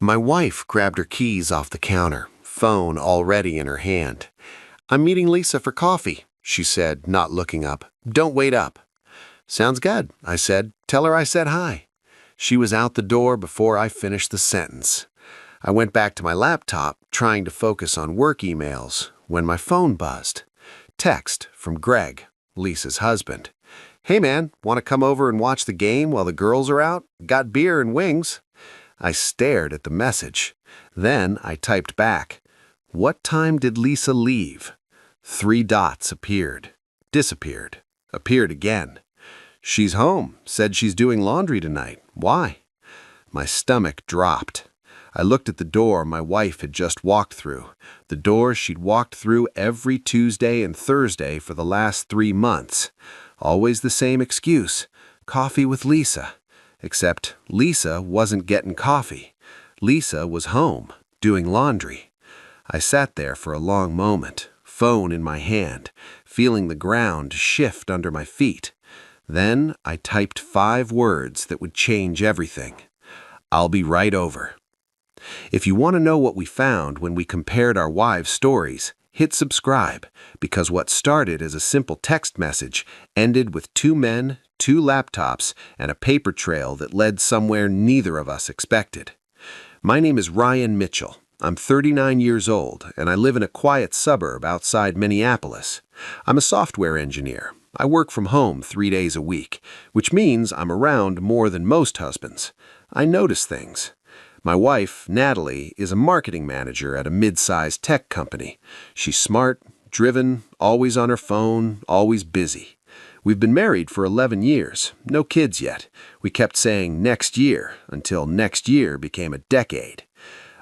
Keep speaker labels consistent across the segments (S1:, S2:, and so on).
S1: My wife grabbed her keys off the counter, phone already in her hand. "I'm meeting Lisa for coffee," she said, not looking up. "Don't wait up." "Sounds good," I said. "Tell her I said hi." She was out the door before I finished the sentence. I went back to my laptop, trying to focus on work emails, when my phone buzzed. Text from Greg, Lisa's husband. "Hey man, want to come over and watch the game while the girls are out? Got beer and wings." I stared at the message. Then I typed back, "What time did Lisa leave?" 3 dots appeared, disappeared, appeared again. "She's home, said she's doing laundry tonight. Why?" My stomach dropped. I looked at the door my wife had just walked through, the door she'd walked through every Tuesday and Thursday for the last 3 months. Always the same excuse, coffee with Lisa. Except Lisa wasn't getting coffee. Lisa was home, doing laundry. I sat there for a long moment, phone in my hand, feeling the ground shift under my feet. Then I typed 5 words that would change everything. "I'll be right over." If you want to know what we found when we compared our wives' stories, hit subscribe, because what started as a simple text message ended with 2 men, 2 laptops, and a paper trail that led somewhere neither of us expected. My name is Ryan Mitchell. I'm 39 years old, and I live in a quiet suburb outside Minneapolis. I'm a software engineer. I work from home 3 days a week, which means I'm around more than most husbands. I notice things. My wife, Natalie, is a marketing manager at a mid-sized tech company. She's smart, driven, always on her phone, always busy. We've been married for 11 years, no kids yet. We kept saying next year until next year became a decade.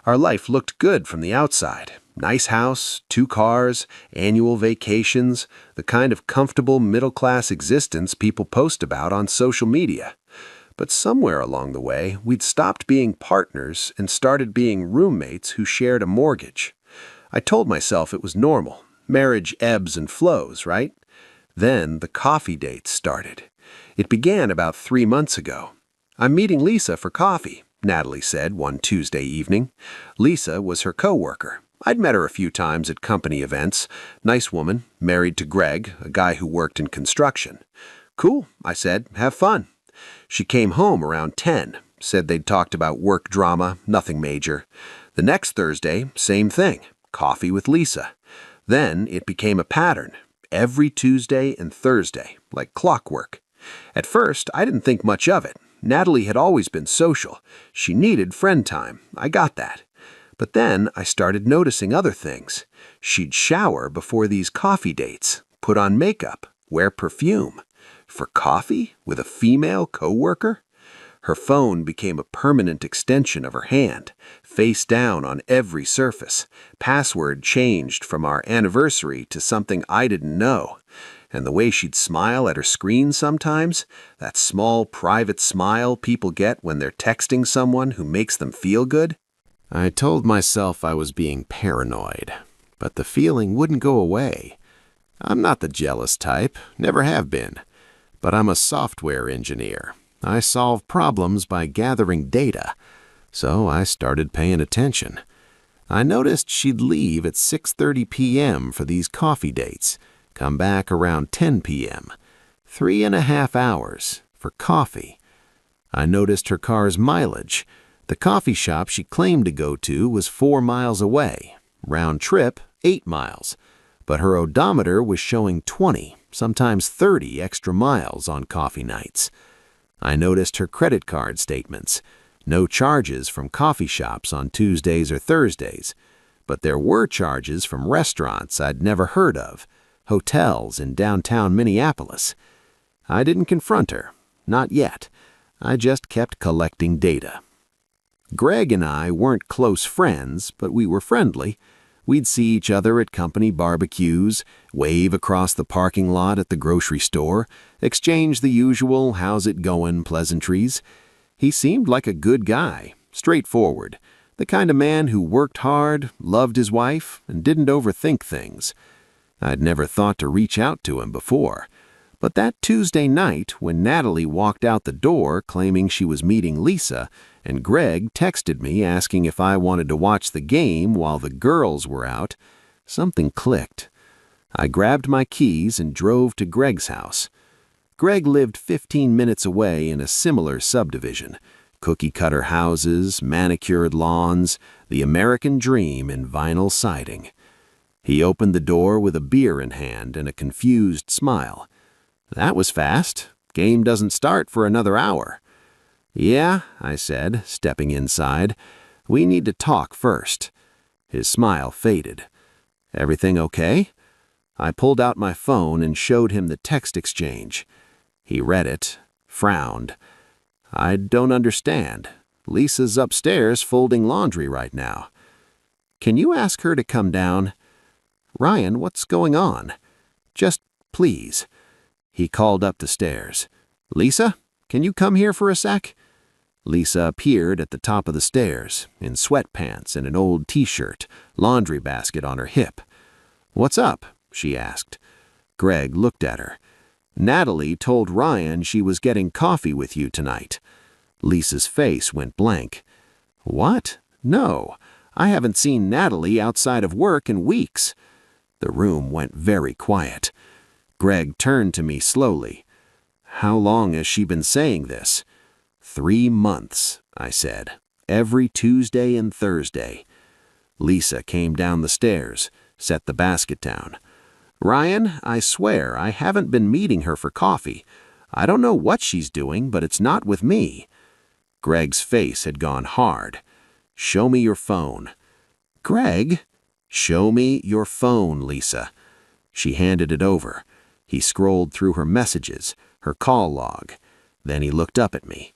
S1: Our life looked good from the outside. Nice house, 2 cars, annual vacations, the kind of comfortable middle-class existence people post about on social media. But somewhere along the way, we'd stopped being partners and started being roommates who shared a mortgage. I told myself it was normal. Marriage ebbs and flows, right? Then the coffee dates started. It began about 3 months ago. "I'm meeting Lisa for coffee," Natalie said one Tuesday evening. Lisa was her coworker. I'd met her a few times at company events. Nice woman, married to Greg, a guy who worked in construction. "Cool," I said. "Have fun." She came home around 10, said they'd talked about work drama, nothing major. The next Thursday, same thing, coffee with Lisa. Then it became a pattern, every Tuesday and Thursday, like clockwork. At first, I didn't think much of it. Natalie had always been social. She needed friend time. I got that. But then I started noticing other things. She'd shower before these coffee dates, put on makeup, wear perfume. For coffee with a female coworker? Her phone became a permanent extension of her hand, face down on every surface. Password changed from our anniversary to something I didn't know. And the way she'd smile at her screen sometimes, that small private smile people get when they're texting someone who makes them feel good. I told myself I was being paranoid, but the feeling wouldn't go away. I'm not the jealous type, never have been. But I'm a software engineer. I solve problems by gathering data. So I started paying attention. I noticed she'd leave at 6:30 p.m. for these coffee dates, come back around 10 p.m. 3.5 hours for coffee. I noticed her car's mileage. The coffee shop she claimed to go to was 4 miles away, round trip 8 miles. But her odometer was showing 20, sometimes 30 extra miles on coffee nights. I noticed her credit card statements. No charges from coffee shops on Tuesdays or Thursdays. But there were charges from restaurants I'd never heard of, hotels in downtown Minneapolis. I didn't confront her. Not yet. I just kept collecting data. Greg and I weren't close friends, but we were friendly. We'd see each other at company barbecues, wave across the parking lot at the grocery store, exchange the usual "how's it going" pleasantries. He seemed like a good guy, straightforward, the kind of man who worked hard, loved his wife, and didn't overthink things. I'd never thought to reach out to him before, But that Tuesday night, when Natalie walked out the door claiming she was meeting Lisa, and Greg texted me asking if I wanted to watch the game while the girls were out, something clicked. I grabbed my keys and drove to Greg's house. Greg lived 15 minutes away in a similar subdivision. Cookie-cutter houses, manicured lawns, the American dream in vinyl siding. He opened the door with a beer in hand and a confused smile. "That was fast. Game doesn't start for another hour." "Yeah," I said, stepping inside. "We need to talk first." His smile faded. "Everything okay?" I pulled out my phone and showed him the text exchange. He read it, frowned. "I don't understand. Lisa's upstairs folding laundry right now." "Can you ask her to come down?" "Ryan, what's going on?" "Just please." He called up the stairs. "Lisa, can you come here for a sec?" Lisa appeared at the top of the stairs, in sweatpants and an old t-shirt, laundry basket on her hip. "What's up?" she asked. Greg looked at her. "Natalie told Ryan she was getting coffee with you tonight." Lisa's face went blank. "What? No, I haven't seen Natalie outside of work in weeks." The room went very quiet. Greg turned to me slowly. "How long has she been saying this?" 3 months, I said. "Every Tuesday and Thursday." Lisa came down the stairs, set the basket down. "Ryan, I swear I haven't been meeting her for coffee. I don't know what she's doing, but it's not with me." Greg's face had gone hard. "Show me your phone." "Greg?" "Show me your phone, Lisa." She handed it over. He scrolled through her messages, her call log. Then he looked up at me.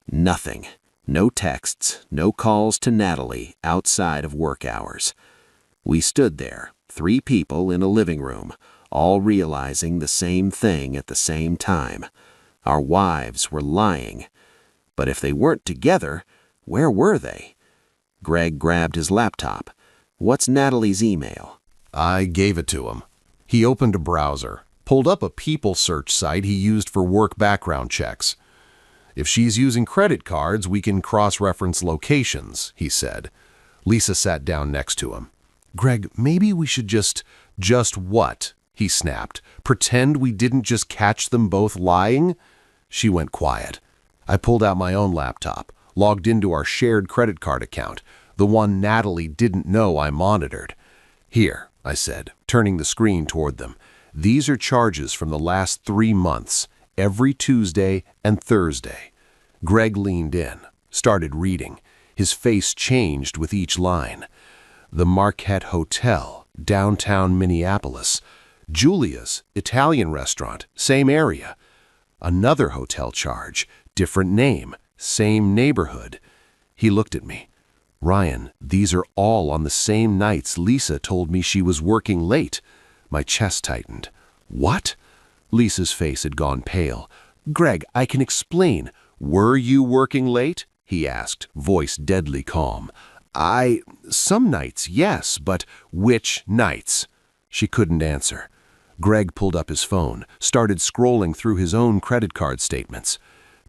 S1: Nothing. No texts, no calls to Natalie outside of work hours. We stood there, 3 people in a living room, all realizing the same thing at the same time. Our wives were lying. But if they weren't together, where were they? Greg grabbed his laptop. "What's Natalie's email?"
S2: I gave it to him. He opened a browser, pulled up a people search site he used for work background checks. "If she's using credit cards, we can cross-reference locations," he said. Lisa sat down next to him. "Greg, maybe we should just what?" he snapped. "Pretend we didn't just catch them both lying?" She went quiet. I pulled out my own laptop, logged into our shared credit card account, the one Natalie didn't know I monitored. "Here," I said, turning the screen toward them. "These are charges from the last 3 months, every Tuesday and Thursday." Greg leaned in, started reading. His face changed with each line. "The Marquette Hotel, downtown Minneapolis. Julia's, Italian restaurant, same area. Another hotel charge, different name, same neighborhood." He looked at me. "Ryan, these are all on the same nights Lisa told me she was working late." My chest tightened. "What?" Lisa's face had gone pale. "Greg, I can explain. Were you working late?" he asked, voice deadly calm. Some nights, yes, but which nights?" She couldn't answer. Greg pulled up his phone, started scrolling through his own credit card statements.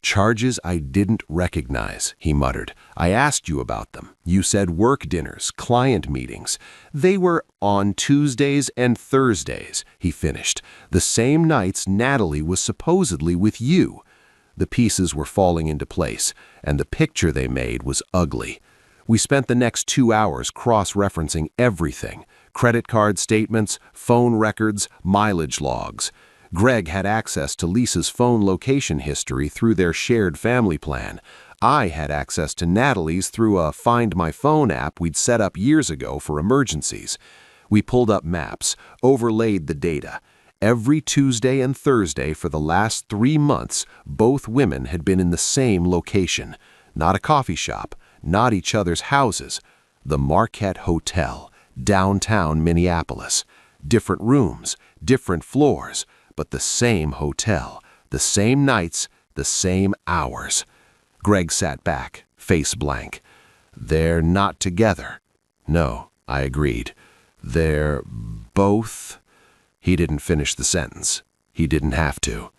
S2: "Charges I didn't recognize," he muttered. "I asked you about them. You said work dinners, client meetings. They were on Tuesdays and Thursdays," he finished. "The same nights Natalie was supposedly with you." The pieces were falling into place, and the picture they made was ugly. We spent the next 2 hours cross-referencing everything: credit card statements, phone records, mileage logs. Greg had access to Lisa's phone location history through their shared family plan. I had access to Natalie's through a Find My Phone app we'd set up years ago for emergencies. We pulled up maps, overlaid the data. Every Tuesday and Thursday for the last 3 months, both women had been in the same location. Not a coffee shop, not each other's houses. The Marquette Hotel, downtown Minneapolis. Different rooms, different floors, but the same hotel, the same nights, the same hours. Greg sat back, face blank. "They're not together." "No," I agreed. "They're both—" He didn't finish the sentence. He didn't have to.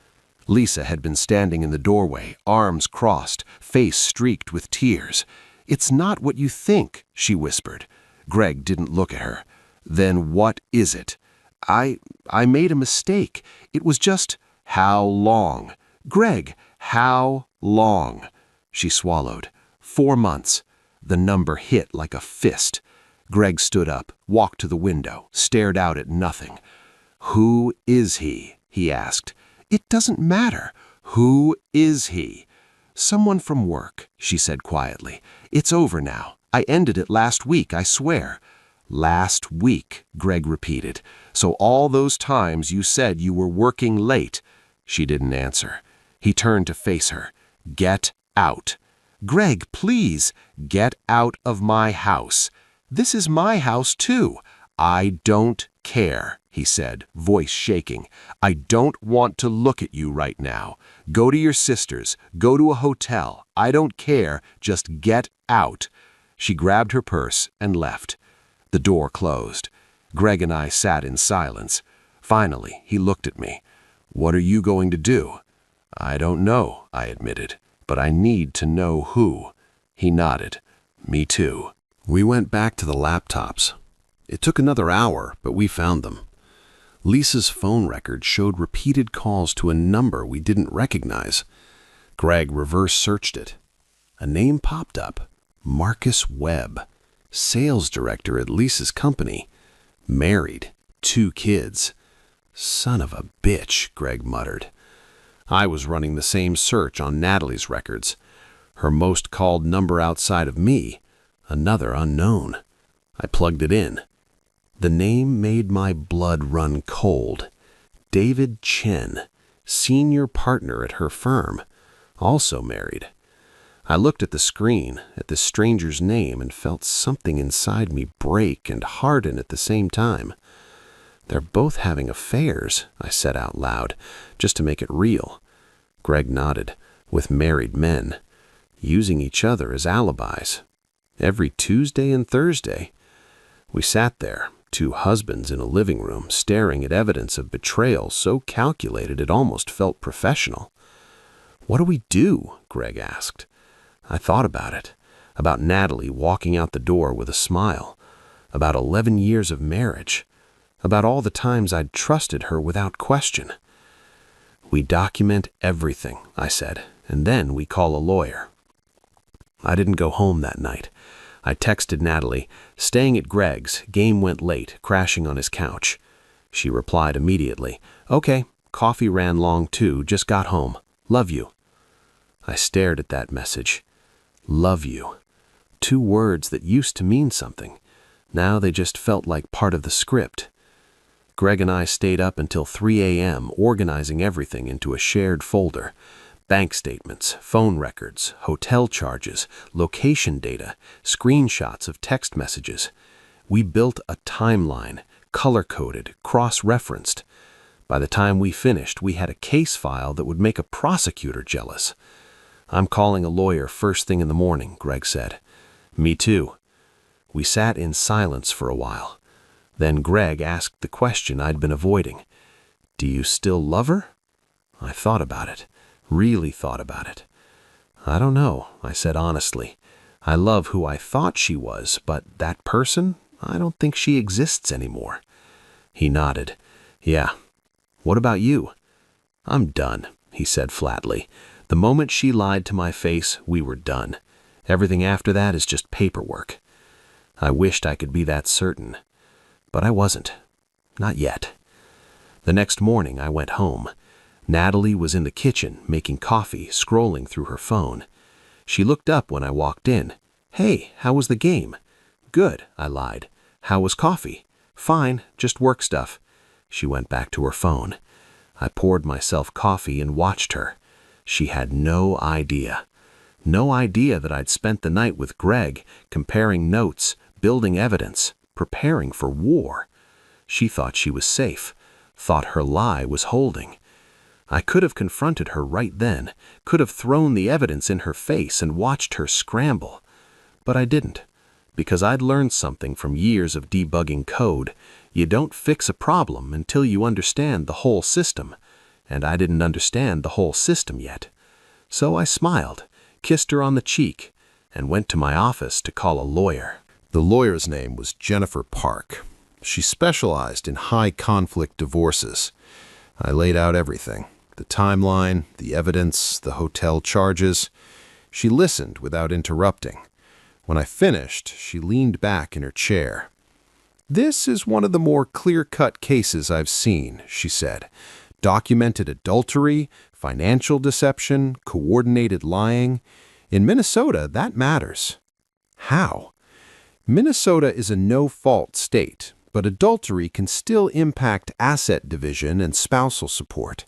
S2: Lisa had been standing in the doorway, arms crossed, face streaked with tears. "It's not what you think," she whispered. Greg didn't look at her. "Then what is it?" I made a mistake. It was just, how long? Greg, how long?" She swallowed. 4 months. The number hit like a fist. Greg stood up, walked to the window, stared out at nothing. "Who is he?" he asked. "It doesn't matter. Who is he?" "Someone from work," she said quietly. "It's over now. I ended it last week, I swear." "Last week," Greg repeated. "So all those times you said you were working late." She didn't answer. He turned to face her. "Get out." "Greg, please." "Get out of my house." "This is my house, too." "I don't care," he said, voice shaking. "I don't want to look at you right now. Go to your sister's. Go to a hotel. I don't care. Just get out." She grabbed her purse and left. The door closed. Greg and I sat in silence. Finally, he looked at me. "What are you going to do?" "I don't know," I admitted, "but I need to know who." He nodded. "Me too." We went back to the laptops. It took another hour, but we found them. Lisa's phone record showed repeated calls to a number we didn't recognize. Greg reverse searched it. A name popped up. Marcus Webb, sales director at Lisa's company. Married, 2 kids. "Son of a bitch," Greg muttered. I was running the same search on Natalie's records. Her most called number outside of me, another unknown. I plugged it in. The name made my blood run cold. David Chen, senior partner at her firm, also married. I looked at the screen, at the stranger's name, and felt something inside me break and harden at the same time. "They're both having affairs," I said out loud, just to make it real. Greg nodded. "With married men. Using each other as alibis. Every Tuesday and Thursday." We sat there, 2 husbands in a living room, staring at evidence of betrayal so calculated it almost felt professional. "What do we do?" Greg asked. I thought about it. About Natalie walking out the door with a smile. About 11 years of marriage. About all the times I'd trusted her without question. "We document everything," I said, "and then we call a lawyer." I didn't go home that night. I texted Natalie, "Staying at Greg's, game went late, crashing on his couch." She replied immediately, "Okay, coffee ran long too, just got home. Love you." I stared at that message. Love you. 2 words that used to mean something. Now they just felt like part of the script. Greg and I stayed up until 3 a.m. organizing everything into a shared folder. Bank statements, phone records, hotel charges, location data, screenshots of text messages. We built a timeline, color-coded, cross-referenced. By the time we finished, we had a case file that would make a prosecutor jealous. "I'm calling a lawyer first thing in the morning," Greg said. "Me too." We sat in silence for a while. Then Greg asked the question I'd been avoiding. "Do you still love her?" I thought about it, really thought about it. "I don't know," I said honestly. "I love who I thought she was, but that person, I don't think she exists anymore." He nodded. "Yeah. What about you?" "I'm done," he said flatly. "The moment she lied to my face, we were done. Everything after that is just paperwork." I wished I could be that certain, but I wasn't. Not yet. The next morning I went home. Natalie was in the kitchen, making coffee, scrolling through her phone. She looked up when I walked in. "Hey, how was the game?" "Good," I lied. "How was coffee?" "Fine, just work stuff." She went back to her phone. I poured myself coffee and watched her. She had no idea. No idea that I'd spent the night with Greg, comparing notes, building evidence, preparing for war. She thought she was safe, thought her lie was holding. I could have confronted her right then, could have thrown the evidence in her face and watched her scramble. But I didn't, because I'd learned something from years of debugging code. You don't fix a problem until you understand the whole system.
S1: and I didn't understand the whole system yet. So I smiled, kissed her on the cheek, and went to my office to call a lawyer.
S2: The lawyer's name was Jennifer Park. She specialized in high-conflict divorces. I laid out everything: the timeline, the evidence, the hotel charges. She listened without interrupting. When I finished, she leaned back in her chair. "This is one of the more clear-cut cases I've seen," she said. "Documented adultery, financial deception, coordinated lying. In Minnesota, that matters." "How?" "Minnesota is a no-fault state, but adultery can still impact asset division and spousal support.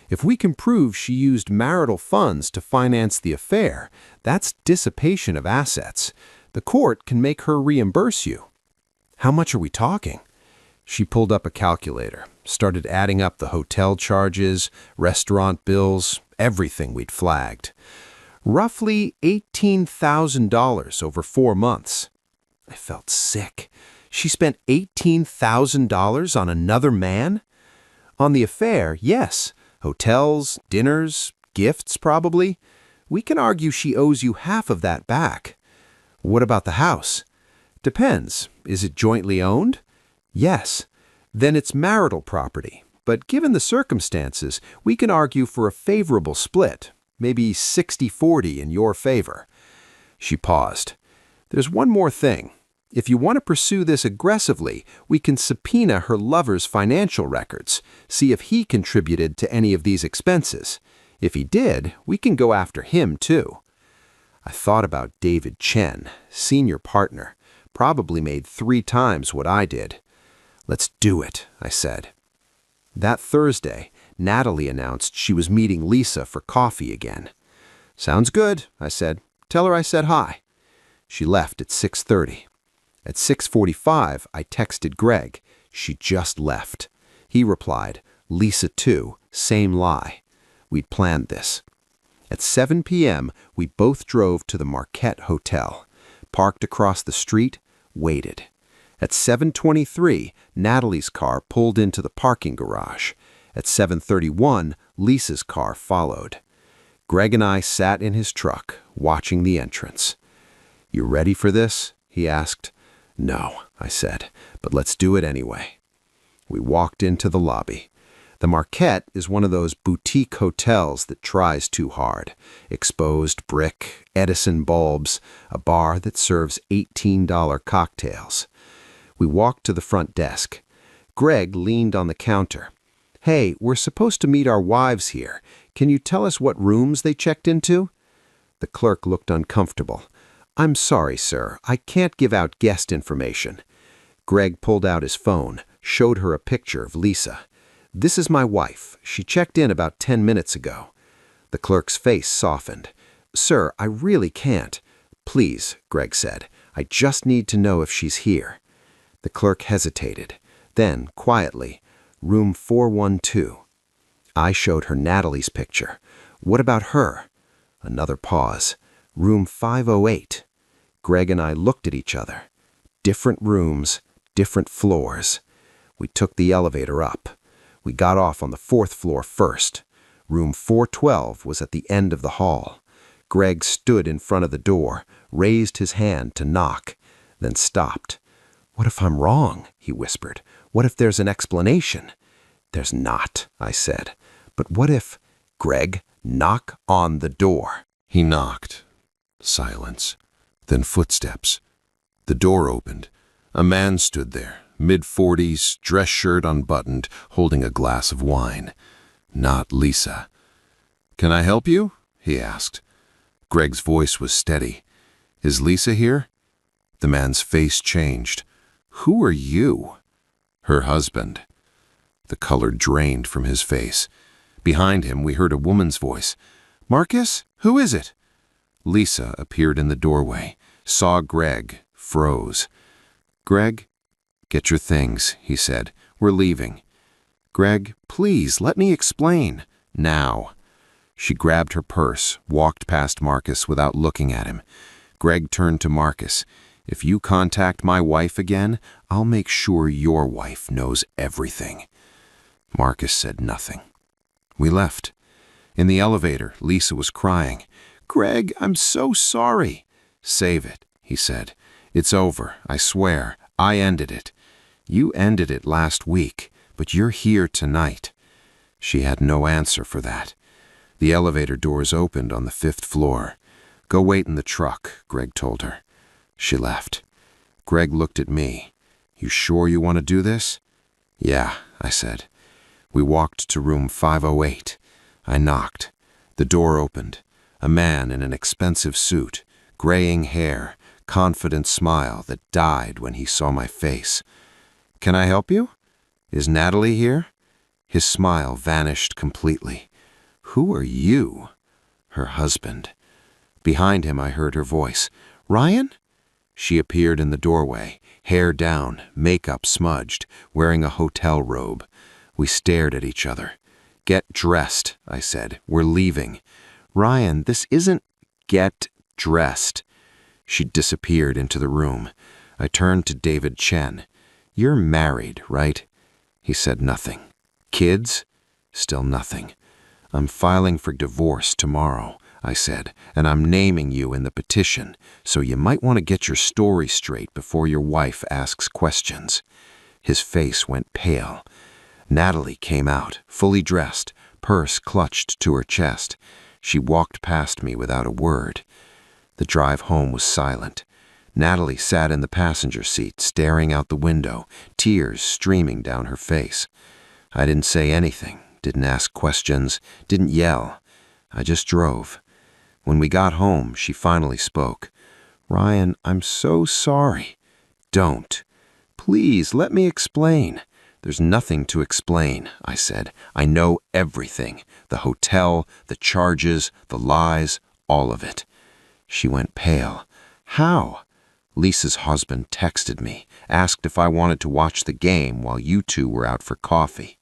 S2: If we can prove she used marital funds to finance the affair, that's dissipation of assets. The court can make her reimburse you." "How much are we talking?" She pulled up a calculator, started adding up the hotel charges, restaurant bills, everything we'd flagged. "Roughly $18,000 over 4 months. I felt sick. She spent $18,000 on another man? On the affair, yes. Hotels, dinners, gifts probably. We can argue she owes you half of that back. What about the house? Depends. Is it jointly owned? Yes. Then it's marital property. But given the circumstances, we can argue for a favorable split, maybe 60-40 in your favor." She paused. "There's one more thing. If you want to pursue this aggressively, we can subpoena her lover's financial records, see if he contributed to any of these expenses. If he did, we can go after him too." I thought about David Chen, senior partner, probably made 3 times what I did. "Let's do it," I said. That Thursday, Natalie announced she was meeting Lisa for coffee again. "Sounds good," I said. "Tell her I said hi." She left at 6:30. At 6:45, I texted Greg. She just left. He replied, "Lisa too, same lie." We'd planned this. At 7 p.m., we both drove to the Marquette Hotel, parked across the street, waited. At 7:23, Natalie's car pulled into the parking garage. At 7:31, Lisa's car followed. Greg and I sat in his truck, watching the entrance. "You ready for this?" he asked. "No," I said, "but let's do it anyway." We walked into the lobby. The Marquette is one of those boutique hotels that tries too hard. Exposed brick, Edison bulbs, a bar that serves $18 cocktails. We walked to the front desk. Greg leaned on the counter. "Hey, we're supposed to meet our wives here. Can you tell us what rooms they checked into?" The clerk looked uncomfortable. "I'm sorry, sir. I can't give out guest information." Greg pulled out his phone, showed her a picture of Lisa. "This is my wife. She checked in about 10 minutes ago." The clerk's face softened. "Sir, I really can't." "Please," Greg said. "I just need to know if she's here." The clerk hesitated. Then, quietly, "Room 412. I showed her Natalie's picture. "What about her?" Another pause. "Room 508. Greg and I looked at each other. Different rooms, different floors. We took the elevator up. We got off on the 4th floor first. Room 412 was at the end of the hall. Greg stood in front of the door, raised his hand to knock, then stopped. "What if I'm wrong?" he whispered. "What if there's an explanation?" "There's not," I said. "But what if—" "Greg, knock on the door." He knocked. Silence. Then footsteps. The door opened. A man stood there, mid-40s, dress shirt unbuttoned, holding a glass of wine. Not Lisa. "Can I help you?" he asked. Greg's voice was steady. "Is Lisa here?" The man's face changed. "Who are you?" "Her husband." The color drained from his face. Behind him, we heard a woman's voice. "Marcus, who is it?" Lisa appeared in the doorway, saw Greg, froze. "Greg, get your things," he said. "We're leaving." "Greg, please, let me explain." "Now." She grabbed her purse, walked past Marcus without looking at him. Greg turned to Marcus. "If you contact my wife again, I'll make sure your wife knows everything." Marcus said nothing. We left. In the elevator, Lisa was crying. "Greg, I'm so sorry." "Save it," he said. "It's over, I swear. I ended it. You ended it last week, but you're here tonight." She had no answer for that. The elevator doors opened on the 5th floor. "Go wait in the truck," Greg told her. She left. Greg looked at me. "You sure you want to do this?" "Yeah," I said. We walked to room 508. I knocked. The door opened. A man in an expensive suit, graying hair, confident smile that died when he saw my face. "Can I help you? Is Natalie here?" His smile vanished completely. "Who are you?" "Her husband." Behind him I heard her voice. "Ryan?" She appeared in the doorway, hair down, makeup smudged, wearing a hotel robe. We stared at each other. "Get dressed," I said. "We're leaving." "Ryan, this isn't—" "Get dressed." She disappeared into the room. I turned to David Chen. "You're married, right?" He said nothing. "Kids?" Still nothing. "I'm filing for divorce tomorrow," I said, "and I'm naming you in the petition, so you might want to get your story straight before your wife asks questions." His face went pale. Natalie came out, fully dressed, purse clutched to her chest. She walked past me without a word. The drive home was silent. Natalie sat in the passenger seat, staring out the window, tears streaming down her face. I didn't say anything, didn't ask questions, didn't yell. I just drove. When we got home, she finally spoke. "Ryan, I'm so sorry." "Don't. Please, let me explain." "There's nothing to explain," I said. "I know everything. The hotel, the charges, the lies, all of it." She went pale. "How?" "Lisa's husband texted me, asked if I wanted to watch the game while you two were out for coffee."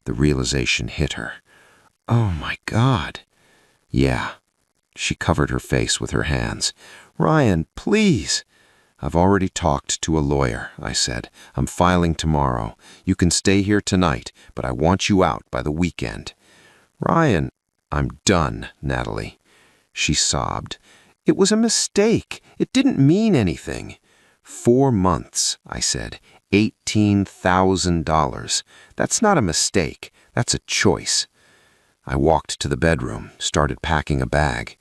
S2: The realization hit her. "Oh my God." "Yeah." She covered her face with her hands. "Ryan, please." "I've already talked to a lawyer," I said. "I'm filing tomorrow. You can stay here tonight, but I want you out by the weekend." "Ryan." "I'm done, Natalie." She sobbed. "It was a mistake. It didn't mean anything." 4 months, I said. $18,000. That's not a mistake. That's a choice. I walked to the bedroom, started packing a bag.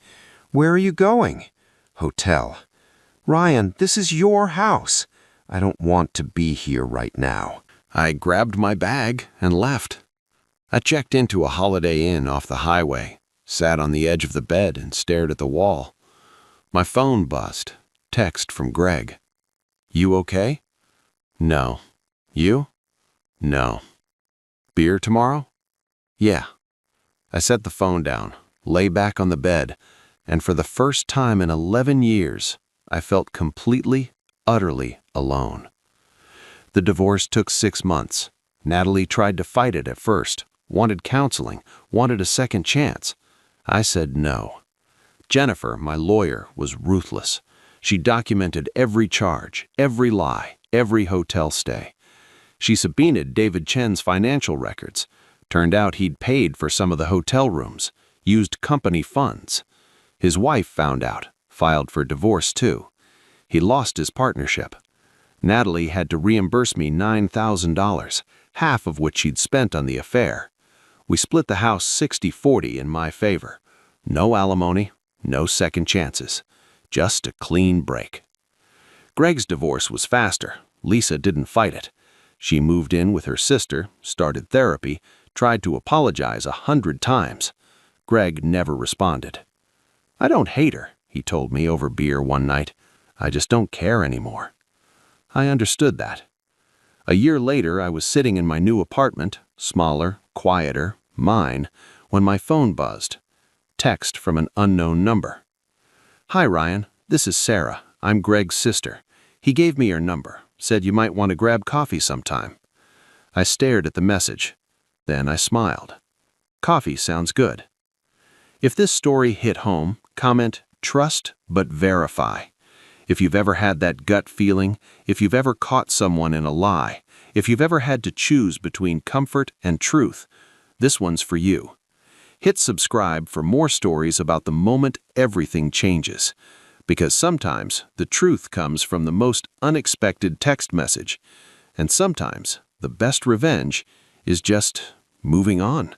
S2: "Where are you going?" "Hotel." "Ryan, this is your house." "I don't want to be here right now." I grabbed my bag and left. I checked into a Holiday Inn off the highway, sat on the edge of the bed and stared at the wall. My phone buzzed. Text from Greg. "You okay?" "No." "You?" "No." "Beer tomorrow?" "Yeah." I set the phone down, lay back on the bed, and for the first time in 11 years, I felt completely, utterly alone. The divorce took 6 months. Natalie tried to fight it at first, wanted counseling, wanted a second chance. I said no. Jennifer, my lawyer, was ruthless. She documented every charge, every lie, every hotel stay. She subpoenaed David Chen's financial records. Turned out he'd paid for some of the hotel rooms, used company funds. His wife found out, filed for divorce too. He lost his partnership. Natalie had to reimburse me $9,000, half of which she'd spent on the affair. We split the house 60-40 in my favor. No alimony, no second chances. Just a clean break. Greg's divorce was faster. Lisa didn't fight it. She moved in with her sister, started therapy, tried to apologize 100 times. Greg never responded. "I don't hate her," he told me over beer one night. "I just don't care anymore." I understood that. A year later, I was sitting in my new apartment, smaller, quieter, mine, when my phone buzzed. Text from an unknown number. "Hi, Ryan. This is Sarah. I'm Greg's sister. He gave me your number, said you might want to grab coffee sometime." I stared at the message. Then I smiled. Coffee sounds good. If this story hit home, comment, "Trust but verify." If you've ever had that gut feeling, if you've ever caught someone in a lie, if you've ever had to choose between comfort and truth, this one's for you.
S3: Hit subscribe for more stories about the moment everything changes. Because sometimes the truth comes from the most unexpected text message. And sometimes the best revenge is just moving on.